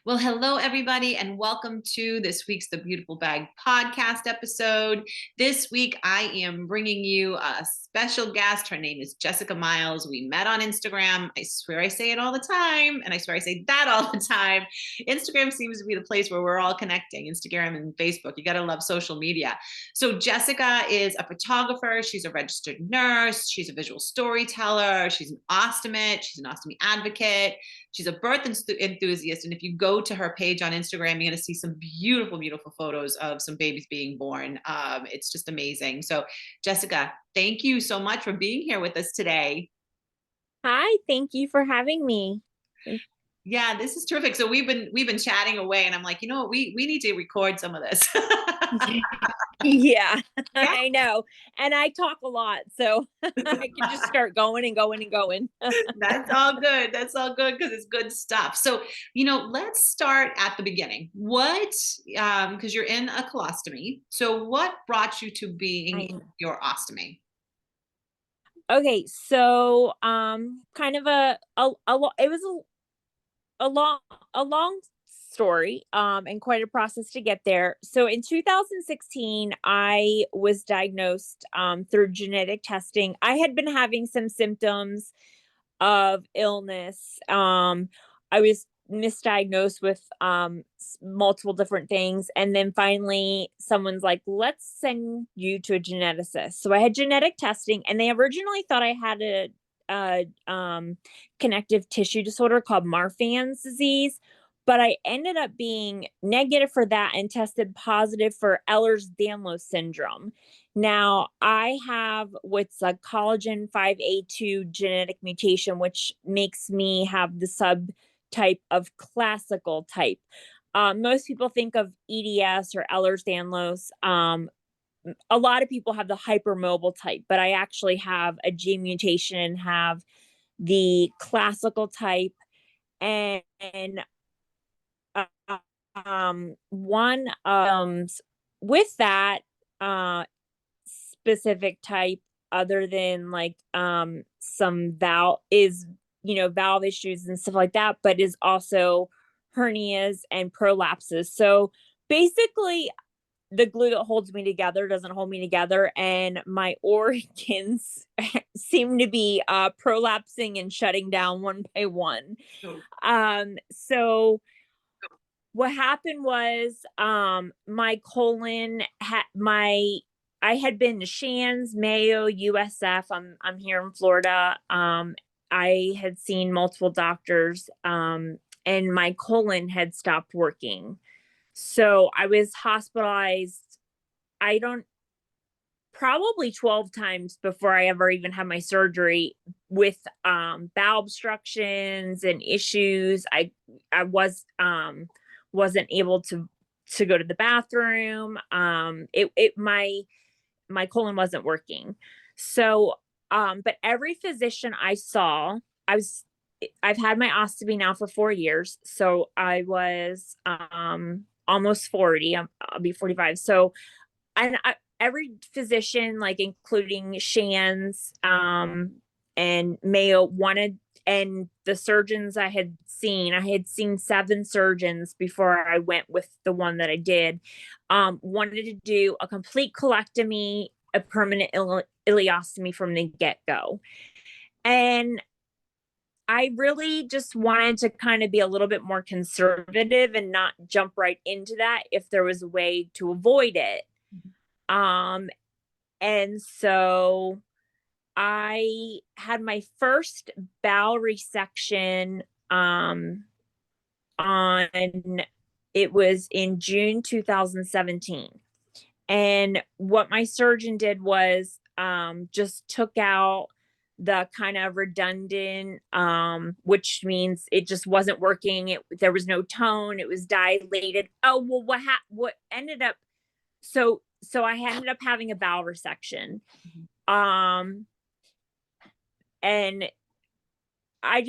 Well, hello, everybody, and welcome to this week's The Beautiful Bag podcast episode. This week, I am bringing you a special guest. Her name is Jessica Miles. We met on Instagram. I swear I say it all the time, and I swear I say that all the time. Instagram seems to be the place where we're all connecting, Instagram and Facebook. You got to love social media. So, Jessica is a photographer. She's a registered nurse. She's a visual storyteller. She's an ostomist. She's an ostomy advocate. She's a birth enthusiast. And if you go to her page on Instagram, you're going to see some beautiful, beautiful photos of some babies being born. It's just amazing. So, Jessica, thank you so much for being here with us today. Hi, thank you for having me. Yeah, this is terrific. So we've been chatting away, and I'm like, you know what, we need to record some of this. Yeah, Yeah, I know. And I talk a lot, so I can just start going and going and going. that's all good. That's all good because it's good stuff. So, let's start at the beginning. Because you're in a colostomy. So, what brought you to being I in know. your ostomy? Okay, so kind of it was a long a long story and quite a process to get there. So in 2016 I was diagnosed through genetic testing. I had been having some symptoms of illness. I was misdiagnosed with multiple different things. And then finally, someone's like, let's send you to a geneticist. So I had genetic testing, and they originally thought I had a connective tissue disorder called Marfan's disease. But I ended up being negative for that and tested positive for Ehlers-Danlos syndrome. Now, I have what's a collagen 5A2 genetic mutation, which makes me have the subtype of classical type. Most people think of EDS or Ehlers-Danlos. A lot of people have the hypermobile type, but I actually have a gene mutation and have the classical type. And one with that specific type, other than like some valve issues and stuff like that, but is also hernias and prolapses. So basically the glue that holds me together doesn't hold me together, and my organs seem to be prolapsing and shutting down one by one. So what happened was my colon had my I had been to Shands, Mayo, USF. I'm here in Florida. I had seen multiple doctors, and my colon had stopped working. So I was hospitalized. I don't Probably 12 times before I ever even had my surgery with bowel obstructions and issues. I wasn't able to go to the bathroom. My colon wasn't working. So but every physician I saw, I've had my ostomy now for 4 years. So I was almost 40. I'll be 45. So every physician, like including Shands and Mayo, wanted, and the surgeons I had seen 7 surgeons before I went with the one that I did, wanted to do a complete colectomy, a permanent ileostomy from the get-go. And I really just wanted to kind of be a little bit more conservative and not jump right into that if there was a way to avoid it. Um, and so I had my first bowel resection on it was in June 2017. And what my surgeon did was just took out the kind of redundant, which means it just wasn't working. There was no tone. It was dilated. Oh, well, what ended up, so I ended up having a bowel resection. Um, and I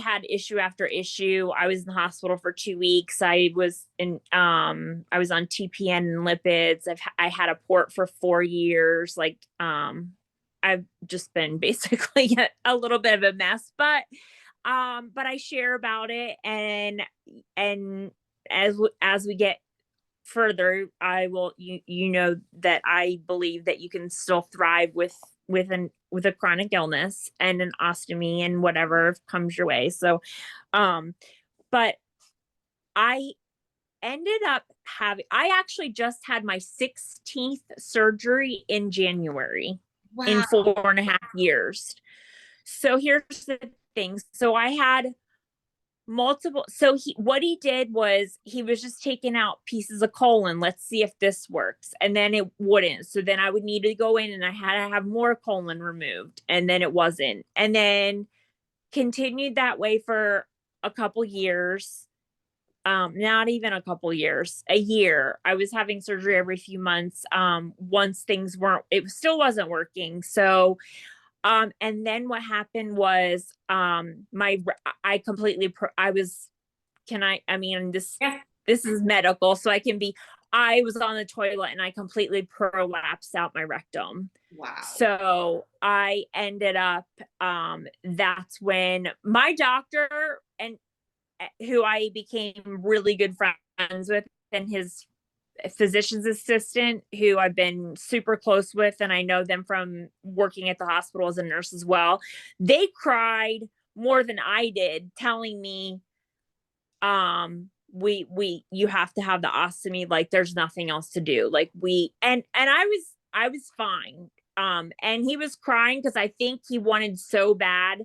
had issue after issue. I was in the hospital for 2 weeks. I was on TPN and lipids. I had a port for 4 years. I've just been basically a little bit of a mess, but but I share about it, and as we get further, I will, you know, that I believe that you can still thrive with a chronic illness and an ostomy and whatever comes your way. So, um, but I ended up I actually just had my 16th surgery in January in Wow. 4.5 years. So here's the thing. So I had multiple, so what he did was he was just taking out pieces of colon. Let's see if this works. And then it wouldn't. So then I would need to go in and I had to have more colon removed. And then it wasn't. And then continued that way for a couple years. Not even a couple years, a year. I was having surgery every few months. Once things weren't, it still wasn't working. So, and then what happened was, I completely, I was, I mean, Yeah. this is medical, so I was on the toilet and I completely prolapsed out my rectum. Wow. So I ended up, that's when my doctor, and who I became really good friends with, and his physician's assistant, who I've been super close with, and I know them from working at the hospital as a nurse as well. They cried more than I did, telling me, you have to have the ostomy, like there's nothing else to do. Like and I was fine. And he was crying because I think he wanted so bad.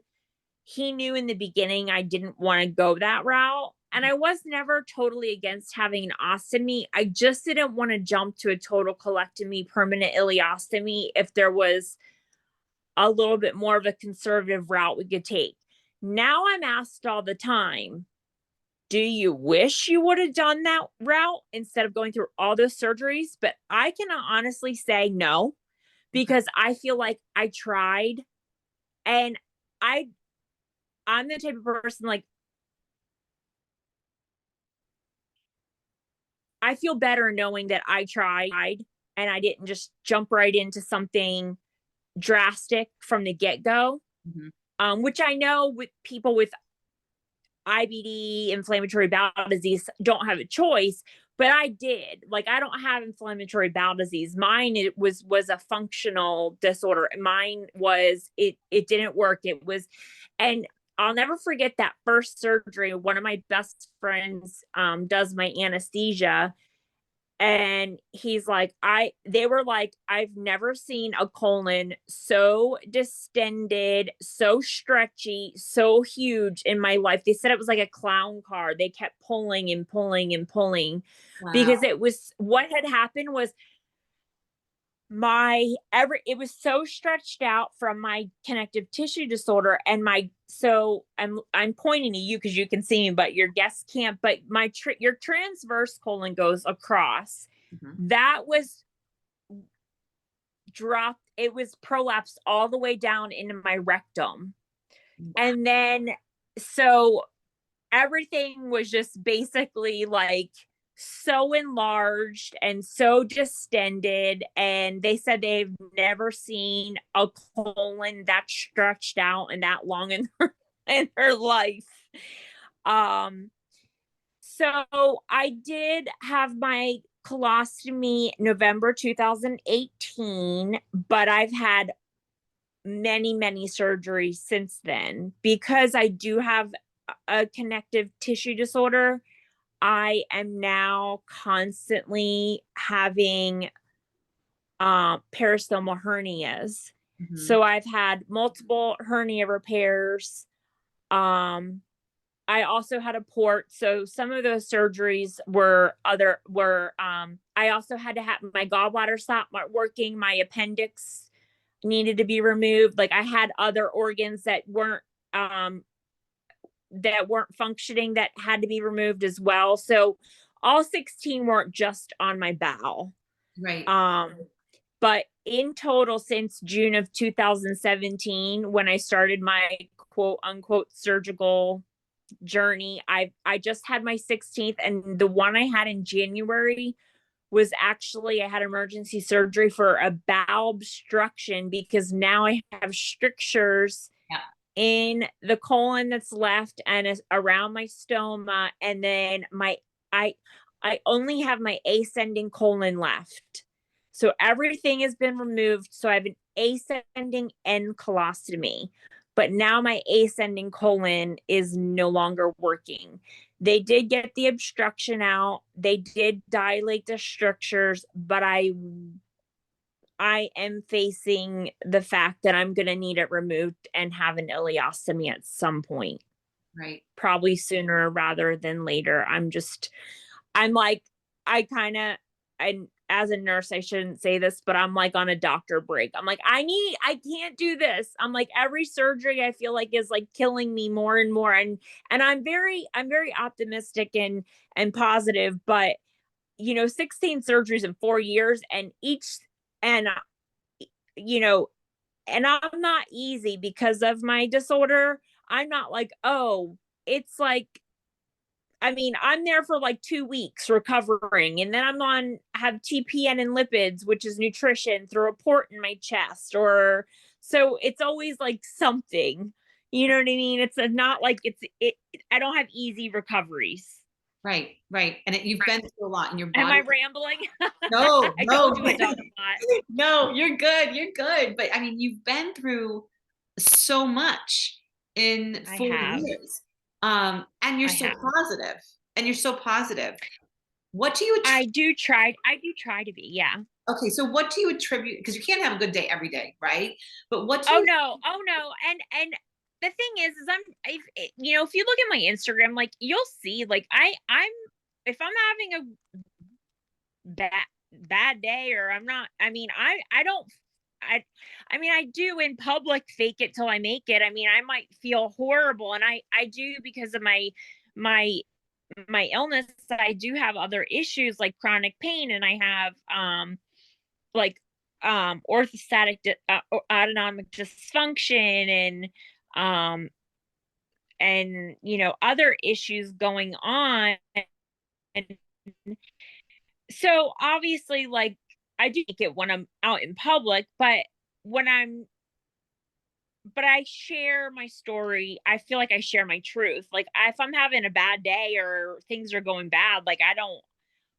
He knew in the beginning I didn't want to go that route. And I was never totally against having an ostomy. I just didn't want to jump to a total colectomy, permanent ileostomy, if there was a little bit more of a conservative route we could take. Now I'm asked all the time, do you wish you would have done that route instead of going through all those surgeries? But I can honestly say no, because I feel like I tried, and I I'm the type of person, like, I feel better knowing that I tried and I didn't just jump right into something drastic from the get-go. Mhm. Which I know with people with IBD, inflammatory bowel disease, don't have a choice, but I did. Like, I don't have inflammatory bowel disease. Mine, it was a functional disorder. Mine was, it didn't work. It was, and I'll never forget that first surgery. One of my best friends does my anesthesia, and he's like, they were like, I've never seen a colon so distended, so stretchy, so huge in my life. They said it was like a clown car. They kept pulling and pulling and pulling, Wow. because what had happened was, it was so stretched out from my connective tissue disorder, and I'm pointing to you because you can see me, but your guests can't. But your transverse colon goes across. Mhm. That was dropped. It was prolapsed all the way down into my rectum, Wow. and then so everything was just basically like so enlarged and so distended. And they said they've never seen a colon that stretched out and that long in her life. Um, so I did have my colostomy November 2018, but I've had many, many surgeries since then, because I do have a connective tissue disorder. I am now constantly having peristomal hernias. Mhm. So I've had multiple hernia repairs. Um, I also had a port. So some of those surgeries I also had to have my gallbladder stop working, my appendix needed to be removed. Like, I had other organs um that weren't functioning that had to be removed as well. So all 16 weren't just on my bowel. Right. Um, but in total, since June of 2017, when I started my quote unquote surgical journey, I just had my 16th, and the one I had in January was actually, I had emergency surgery for a bowel obstruction, because now I have strictures Yeah. in the colon that's left and is around my stoma, and then I I only have my ascending colon left. So everything has been removed. So I have an ascending end colostomy, but now my ascending colon is no longer working. They did get the obstruction out. They did dilate the strictures, but I am facing the fact that I'm going to need it removed and have an ileostomy at some point, Right. probably sooner rather than later. I'm like, I kind of, and as a nurse, I shouldn't say this, but I'm like on a doctor break. I'm like, I can't do this. I'm like, every surgery I feel like is like killing me more and more. And I'm very optimistic and positive, but 16 surgeries in 4 years and, you know, and I'm not easy because of my disorder. I'm not like, oh, it's like, I mean, I'm there for like 2 weeks recovering, and then have TPN and lipids, which is nutrition, through a port in my chest, or so it's always like something. You know what I mean? It's not like I don't have easy recoveries. Right. Right. And you've been through a lot in your Am body. I rambling? No, I no, told you I talk a lot. no, you're good. You're good. But I mean, you've been through so much in I have. 4 years. And you're I so have. positive. And you're so positive. What do you I do try to be, yeah. okay, so what do you attribute, because you can't have a good day every day, right? But what do Oh you no, oh no, and the thing is if you look at my Instagram, like you'll see, like I'm if I'm having a bad day, or I'm not, I mean, I don't, I I mean, I do in public fake it till I make it. I mean, I might feel horrible, and I do because of my my illness. I do have other issues like chronic pain, and I have like orthostatic autonomic dysfunction, um and other issues going on. And so obviously, like, I do make it when I'm out in public, when I'm but I share my story. I feel like I share my truth. Like, if I'm having a bad day or things are going bad, like, I don't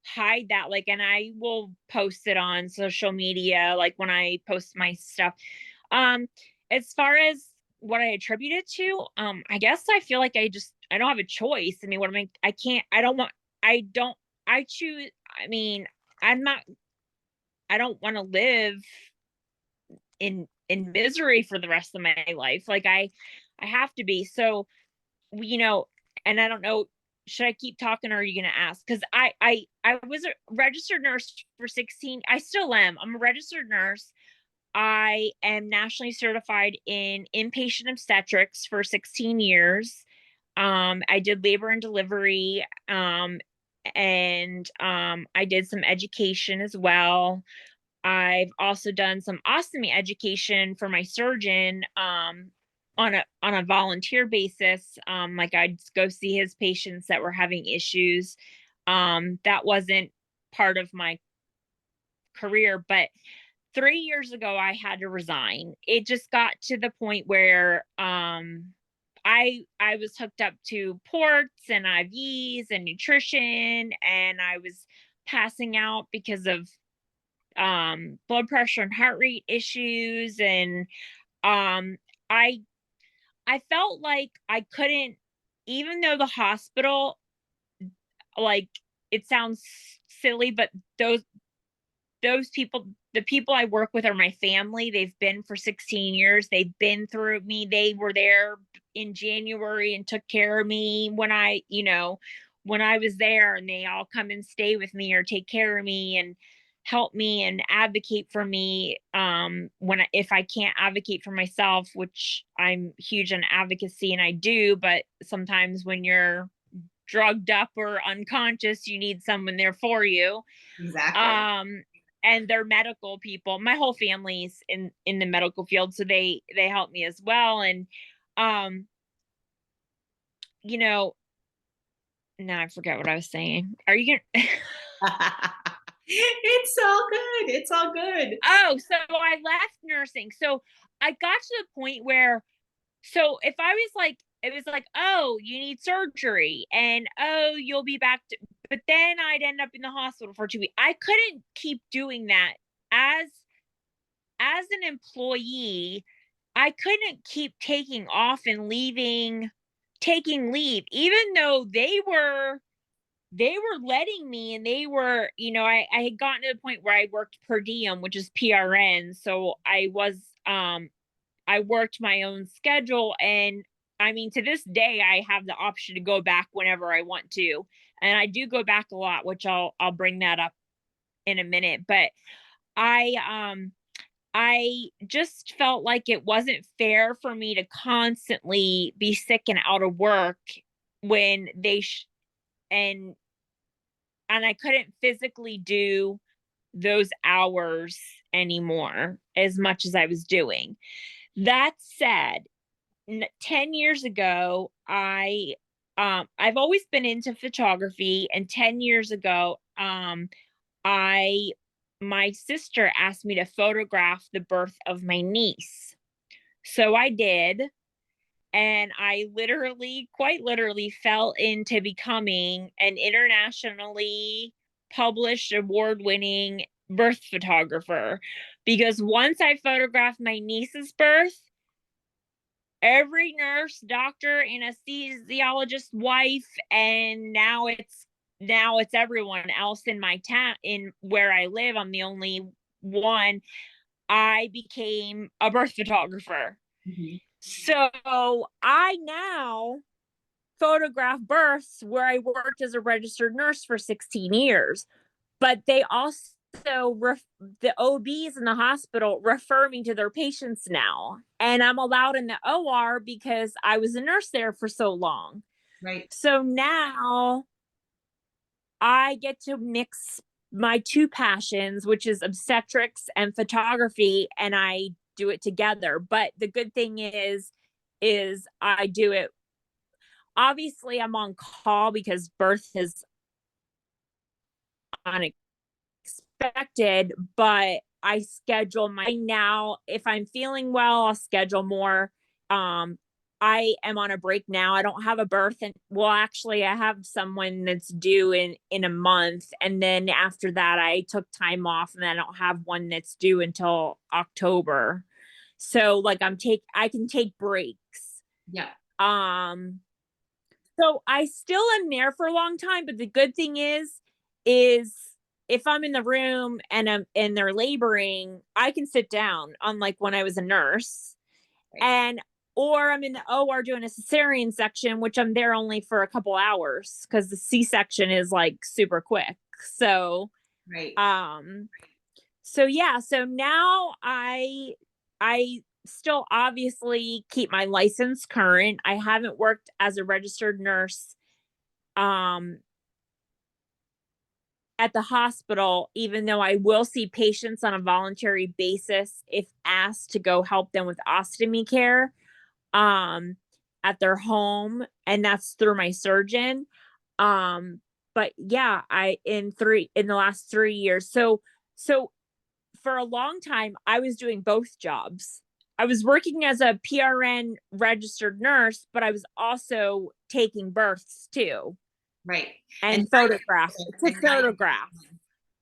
hide that, like, and I will post it on social media, like when I post my stuff. Um, as far as what I attribute it to, I guess I feel like I don't have a choice. I mean, I can't, I don't, I choose, I mean, I'm not, I don't want to live in misery for the rest of my life. Like, I have to be. So, you know, and I don't know, should I keep talking, or are you going to ask? Because I was a registered nurse for 16. I still am. I'm a registered nurse. I am nationally certified in inpatient obstetrics for 16 years. I did labor and delivery, and I did some education as well. I've also done some ostomy education for my surgeon, on a volunteer basis. Like, I'd go see his patients that were having issues. That wasn't part of my career, but 3 years ago I had to resign. It just got to the point where I was hooked up to ports and IVs and nutrition, and I was passing out because of blood pressure and heart rate issues. And um I I felt like I couldn't, even though the hospital, like, it sounds silly, but those those people, the people I work with, are my family. They've been for 16 years. They've been through me. They were there in January and took care of me when I was there, and they all come and stay with me or take care of me and help me and advocate for me, if I can't advocate for myself, which I'm huge on advocacy and I do, but sometimes when you're drugged up or unconscious, you need someone there for you. exactly? um and they're medical people. My whole family's in the medical field, so they help me as well. And um you know now I forget what I was saying. Are you gonna It's all good. It's all good. oh, so I left nursing. So I got to the point where So if I was like, it was like, oh, you need surgery, and oh, you'll be back to, but then I'd end up in the hospital for 2 weeks. I couldn't keep doing that as an employee. I couldn't keep taking off and taking leave, even though they were letting me, and they were, I had gotten to the point where I worked per diem, which is PRN. So I worked my own schedule. And I mean, to this day, I have the option to go back whenever I want to. And I do go back a lot, which I'll bring that up in a minute. But I, I just felt like it wasn't fair for me to constantly be sick and out of work when and I couldn't physically do those hours anymore as much as I was doing. That said, 10 years ago, I've always been into photography, and 10 years ago, I my sister asked me to photograph the birth of my niece. So I did, and I literally, quite literally, fell into becoming an internationally published, award-winning birth photographer, because once I photographed my niece's birth, every nurse, doctor, anesthesiologist wife, and now it's everyone else in my town, in where I live. I'm the only one. I became a birth photographer. Mhm. So I now photograph births where I worked as a registered nurse for 16 years. But they also, the OBs in the hospital refer me to their patients now. And I'm allowed in the OR because I was a nurse there for so long. Right. So now I get to mix my two passions, which is obstetrics and photography, and I do it together. But the good thing is I do it. Obviously, I'm on call because birth is unexpected, but I schedule my now. If I'm feeling well, I'll schedule more. Um, I am on a break now. I don't have a birth, and well, actually, I have someone that's due in a month, and then after that, I took time off, and I don't have one that's due until October. So, like, I can take breaks. Yeah. Um, so I still am there for a long time, but the good thing is if I'm in the room and they're laboring, I can sit down, unlike when I was a nurse. Right. And or I'm in the OR doing a cesarean section, which I'm there only for a couple hours because the C-section is like super quick. So Right. um so yeah, so now I still obviously keep my license current. I haven't worked as a registered nurse um at the hospital, even though I will see patients on a voluntary basis if asked to go help them with ostomy care um at their home, and that's through my surgeon. But yeah, I in the last 3 years. So for a long time I was doing both jobs. I was working as a PRN registered nurse, but I was also taking births too Right. And and now photograph to and now photograph.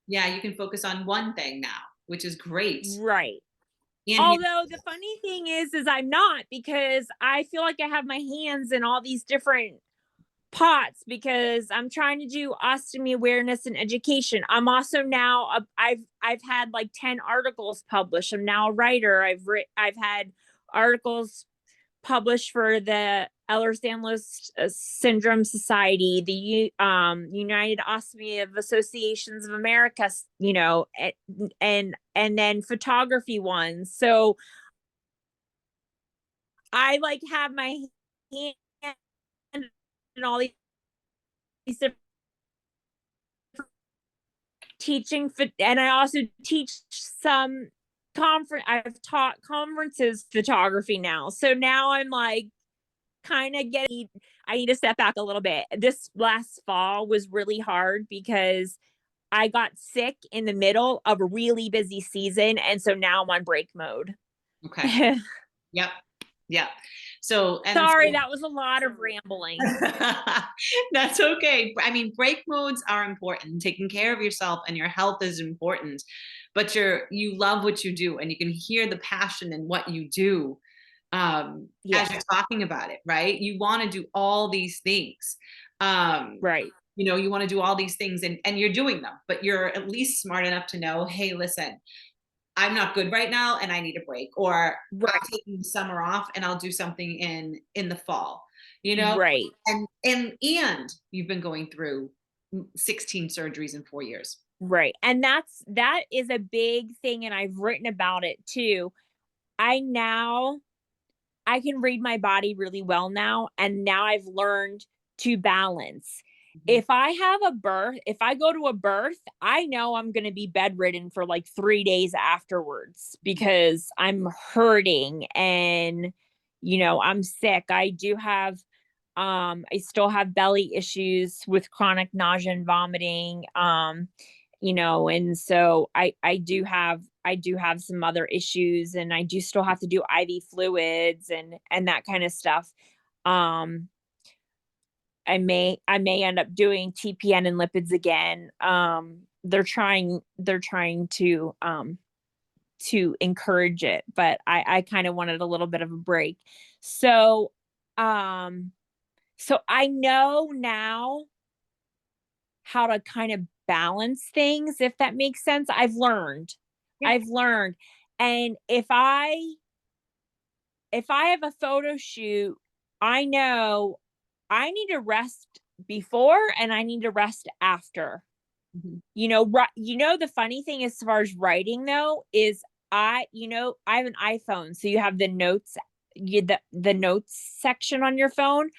yeah, you can focus on one thing now, which is great. Right. And he Although the funny thing is I'm not, because I feel like I have my hands in all these different pots because I'm trying to do ostomy awareness and education. I'm also now I've had like 10 articles published. I'm now a writer. I've had articles published for the Ehlers-Danlos Syndrome Society, the United Ostomy of Associations of America, and then photography ones. So I like have my hand in all these different teaching, and I also teach some conference. I've taught conferences photography now, so now I'm like kind of getting. I need to step back a little bit. This last fall was really hard because I got sick in the middle of a really busy season, and so now I'm on break mode. okay. Yep. Yeah. So, and Sorry, so that was a lot of rambling. that's okay. I mean, break modes are important. Taking care of yourself and your health is important, but you love what you do and you can hear the passion in what you do Yeah, as you're talking about it, right? You want to do all these things. Um, right, you want to do all these things and you're doing them, but you're at least smart enough to know, hey, listen, I'm not good right now and I need a break, or I'm right, taking the summer off and I'll do something in the fall, right, and you've been going through 16 surgeries in 4 years. right. And that is a big thing, and I've written about it too. I now I can read my body really well now, and now I've learned to balance. Mhm. If I go to a birth, I know I'm going to be bedridden for like 3 days afterwards because I'm hurting and I'm sick. I still have belly issues with chronic nausea and vomiting. And so I do have some other issues, and I do still have to do IV fluids and that kind of stuff. Um I may end up doing TPN and lipids again. They're trying to encourage it, but I kind of wanted a little bit of a break. So um so I know now how to kind of balance things, if that makes sense. Yeah. I've learned. And if I have a photo shoot, I know I need to rest before and I need to rest after. Mhm. The funny thing as far as writing though is I have an iPhone, so you have the notes section on your phone.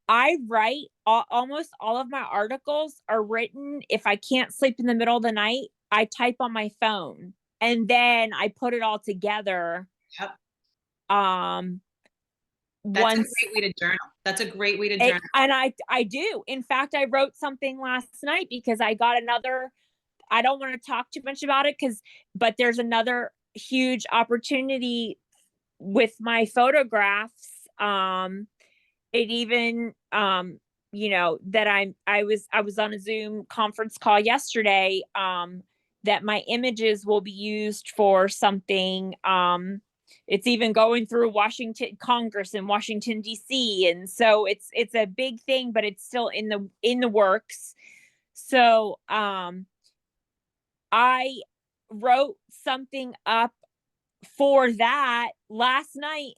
I write almost all of my articles are written. If I can't sleep in the middle of the night, I type on my phone and then I put it all together. Yep. Um, That's a once great way to journal. That's a great way to it, journal. and I do. In fact, I wrote something last night because I got another. I don't want to talk too much about it but there's another huge opportunity with my photographs. It even that I was on a Zoom conference call yesterday, that my images will be used for something. It's even going through Washington Congress in Washington DC, and so it's a big thing, but it's still in the works. So I wrote something up for that last night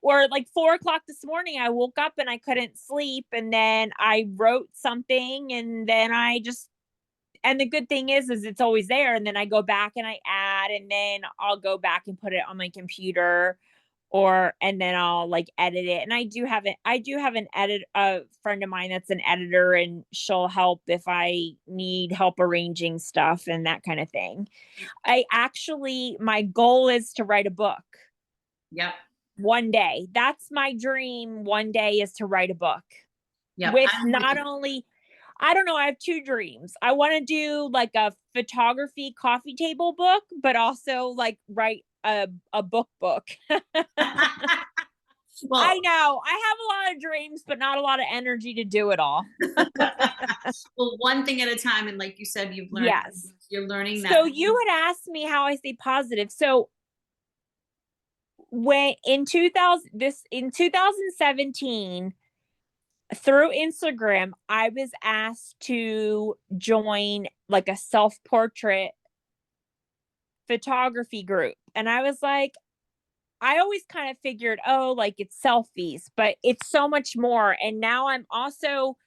or like 4 o'clock this morning. I woke up and I couldn't sleep, and then I wrote something, and then and the good thing is it's always there, and then I go back and I add, and then I'll go back and put it on my computer, and then I'll like edit it. And I do have an edit a friend of mine that's an editor, and she'll help if I need help arranging stuff and that kind of thing. My goal is to write a book Yep. one day. That's my dream. One day is to write a book Yep. with I'm with not you. only, I don't know, I have two dreams. I want to do like a photography coffee table book, but also like write a book. I Well, know I have a lot of dreams, but not a lot of energy to do it all. well, one thing at a time. And like you said, Yes. you're learning that. So you had asked me how I stay positive. So when in 2017, through Instagram, I was asked to join like a self-portrait photography group. And I was like, I always kind of figured, oh, like it's selfies, but it's so much more. And now I'm also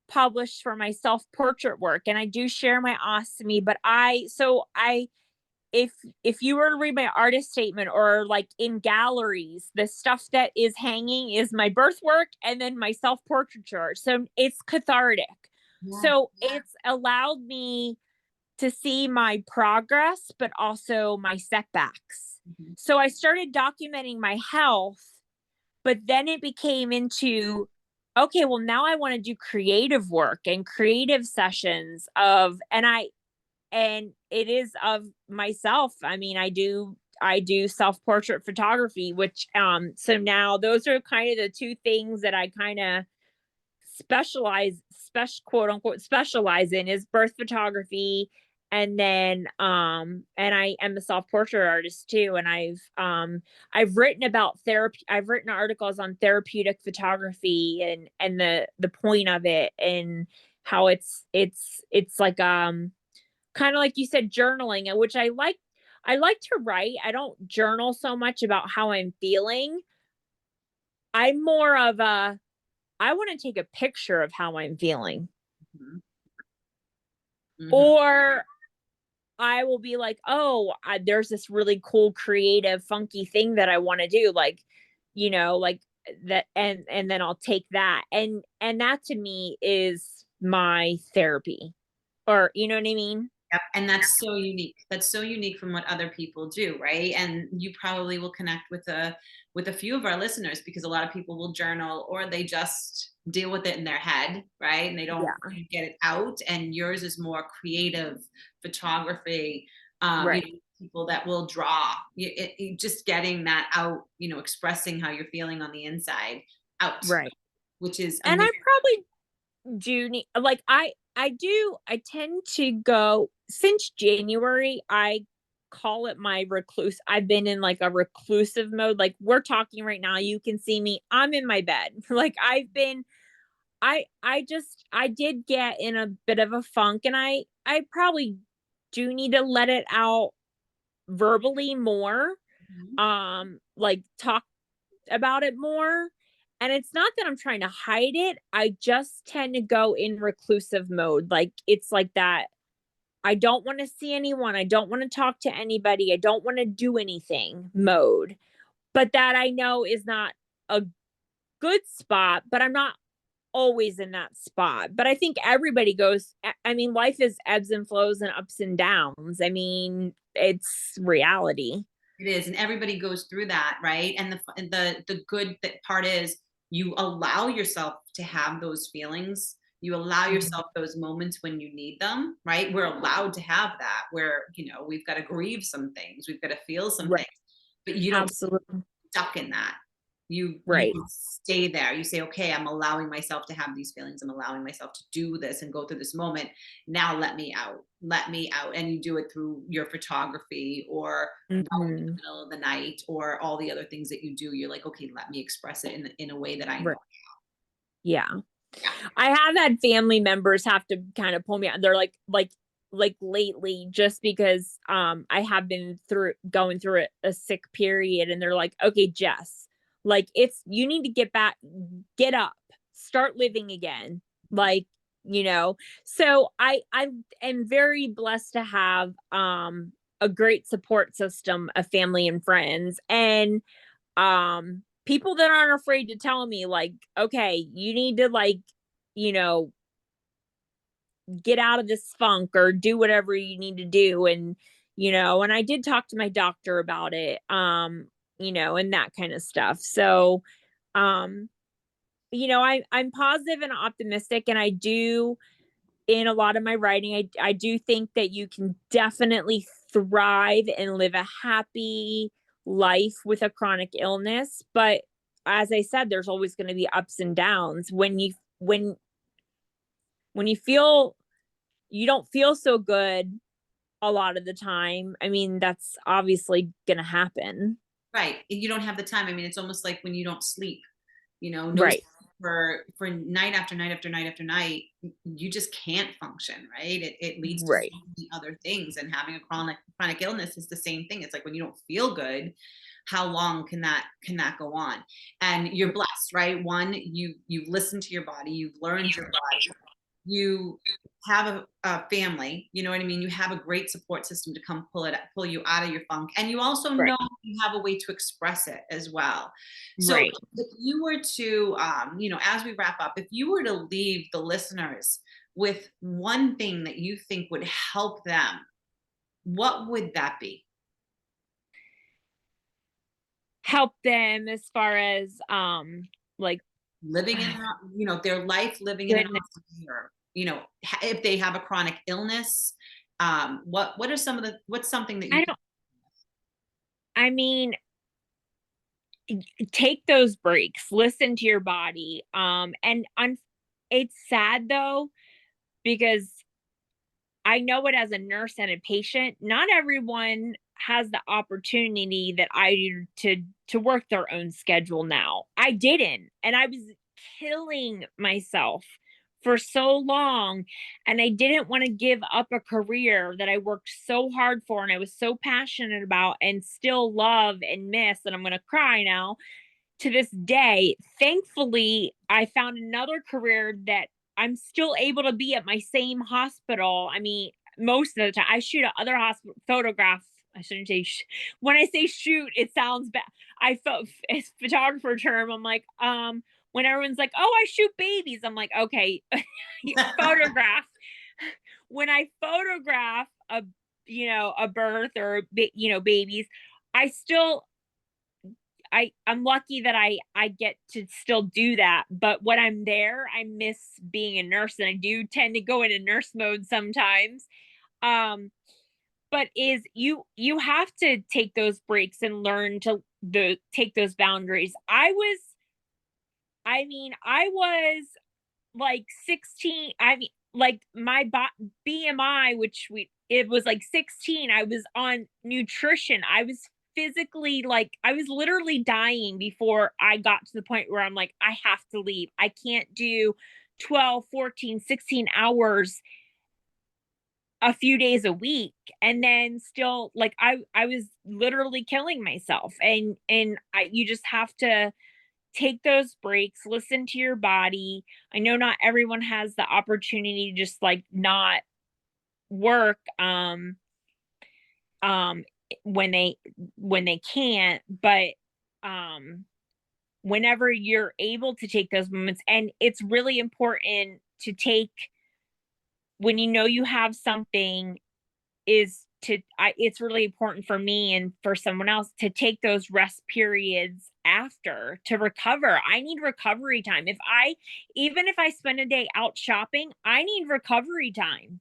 published for my self-portrait work, and I do share my ostomy, but if you were to read my artist statement or like in galleries, the stuff that is hanging is my birth work and then my self-portraiture. So it's cathartic. Yeah. So it's allowed me to see my progress, but also my setbacks. Mhm. So I started documenting my health, but then it became into, okay, well, now I want to do creative work and creative sessions and it is of myself. I mean, I do self-portrait photography, which so now those are kind of the two things that I kind of quote unquote specialize in, is birth photography, and then and I am a self-portrait artist too, and I've written about therapy. I've written articles on therapeutic photography and the point of it, and how it's like kind of like you said, journaling, which I like to write. I don't journal so much about how I'm feeling. I'm more of a, I want to take a picture of how I'm feeling. Mhm. Mhm. Or I will be like, oh, there's this really cool, creative, funky thing that I want to do. Like, like that. And then I'll take that. And that to me is my therapy, or, you know what I mean? Yep. And that's so unique. That's so unique from what other people do, right? And you probably will connect with a few of our listeners, because a lot of people will journal, or they just deal with it in their head, right? And they don't Yeah. get it out. And yours is more creative photography. Right. People that will draw, just getting that out, expressing how you're feeling on the inside out, Right. which is And I amazing. probably do need, like, I tend to go, since January, I call it my recluse. I've been in like a reclusive mode. Like, we're talking right now, you can see me. I'm in my bed. Like, I did get in a bit of a funk, and I probably do need to let it out verbally more. Mhm. Like, talk about it more. And it's not that I'm trying to hide it. I just tend to go in reclusive mode. Like, it's like that. I don't want to see anyone. I don't want to talk to anybody. I don't want to do anything mode. But that I know is not a good spot, but I'm not always in that spot. But I think everybody goes, I mean, life is ebbs and flows and ups and downs. I mean, it's reality. It is, and everybody goes through that, right? And the good part is, you allow yourself to have those feelings. You allow Mhm. yourself those moments when you need them, right? We're allowed to have that, where we've got to grieve some things, we've got to feel some Right. things, but you don't Absolutely. stuck in that. You Right. stay there. You say, okay, I'm allowing myself to have these feelings. I'm allowing myself to do this and go through this moment. Now let me out. Let me out. And you do it through your photography, or writing in the Mhm. middle of the night, or all the other things that you do. You're like, okay, let me express it in a way that I know. Right. Yeah. Yeah. I have had family members have to kind of pull me out. They're like lately, just because I have been through going through a sick period, and they're like, "Okay, Jess, like, it's, you need to get up, start living again." Like, you know. So I am very blessed to have a great support system of family and friends, and people that aren't afraid to tell me, like, okay, you need to, like, you know get out of this funk, or do whatever you need to do. And and I did talk to my doctor about it, and that kind of stuff. So um I'm positive and optimistic, and I do, in a lot of my writing, I do think that you can definitely thrive and live a happy life with a chronic illness. But as I said, there's always going to be ups and downs. When you feel you don't feel so good a lot of the time, I mean, that's obviously going to happen. Right. You don't have the time. I mean, it's almost like when you don't sleep, no sleep Right. for night after night after night after night, you just can't function, right? It leads to so Right. many other things. And having a chronic illness is the same thing. It's like, when you don't feel good, how long can that go on? And you're blessed, right? One, you've listened to your body, you've learned your body, you have a family, you know what I mean? You have a great support system to come pull you out of your funk. And you also Right. know you have a way to express it as well. So Right. if you were to, as we wrap up, if you were to leave the listeners with one thing that you think would help them, what would that be? Help them as far as like Living in, their life living in an goodness. ostomy, or, if they have a chronic illness, what are some of the, what's something that you I can, don't I mean, take those breaks, listen to your body. It's sad though, because I know it as a nurse and a patient, not everyone has the opportunity that I do to work their own schedule now. I didn't, and I was killing myself for so long, and I didn't want to give up a career that I worked so hard for and I was so passionate about and still love and miss, and I'm going to cry now to this day. Thankfully, I found another career that I'm still able to be at my same hospital. I mean, most of the time I shoot at other hospital photographs. I shouldn't say when I say shoot, it sounds bad. I felt it's photographer term. I'm like, when everyone's like, "Oh, I shoot babies," I'm like, "Okay, photograph." When I photograph a birth or babies, I still I'm lucky that I get to still do that. But when I'm there, I miss being a nurse, and I do tend to go into nurse mode sometimes. Um, but is you have to take those breaks and learn to take those boundaries. I was like 16. I mean, like my BMI, which it was like 16. I was on nutrition. I was physically like, I was literally dying before I got to the point where I'm like, I have to leave. I can't do 12, 14, 16 hours a few days a week, and then still like I was literally killing myself. And you just have to take those breaks, listen to your body. I know not everyone has the opportunity to just like not work um when they can't, but um whenever you're able to take those moments, and it's really important to take when you know you have something, it's really important for me and for someone else to take those rest periods after to recover. I need recovery time. Even if I spend a day out shopping, I need recovery time.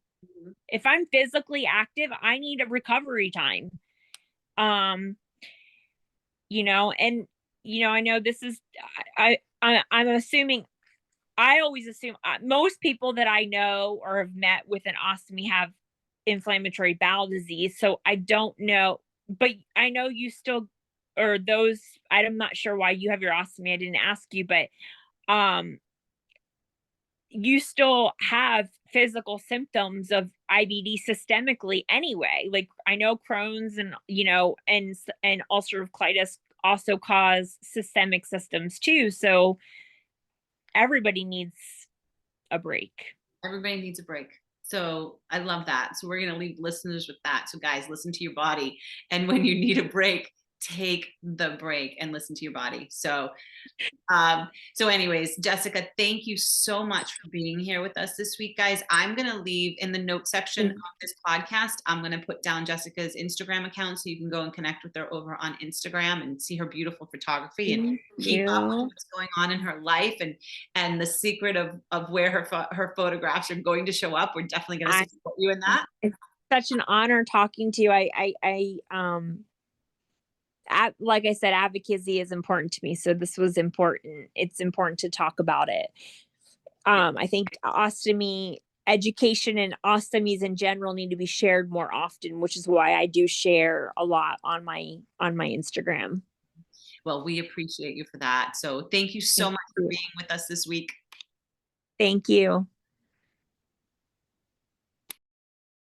If I'm physically active, I need a recovery time. Um, and I know this is I'm assuming I always assume most people that I know or have met with an ostomy have inflammatory bowel disease. So I don't know, but I know you still, or those, I'm not sure why you have your ostomy. I didn't ask you, but um, you still have physical symptoms of IBD systemically anyway. Like I know Crohn's and, and ulcerative colitis also cause systemic systems too. So everybody needs a break. Everybody needs a break. So I love that. So we're going to leave listeners with that. So guys, listen to your body. And when you need a break, take the break and listen to your body. So anyways, Jessica, thank you so much for being here with us this week, guys. I'm going to leave in the note section of this podcast. I'm going to put down Jessica's Instagram account so you can go and connect with her over on Instagram and see her beautiful photography and Thank keep up with you. what's going on in her life and the secret of where her photographs are going to show up. We're definitely going to I support you in that. It's such an honor talking to you. Like I said, advocacy is important to me. So this was important. It's important to talk about it. I think ostomy education and ostomies in general need to be shared more often, which is why I do share a lot on my Instagram. Well, we appreciate you for that. So thank you so Thank much for you. being with us this week. Thank you.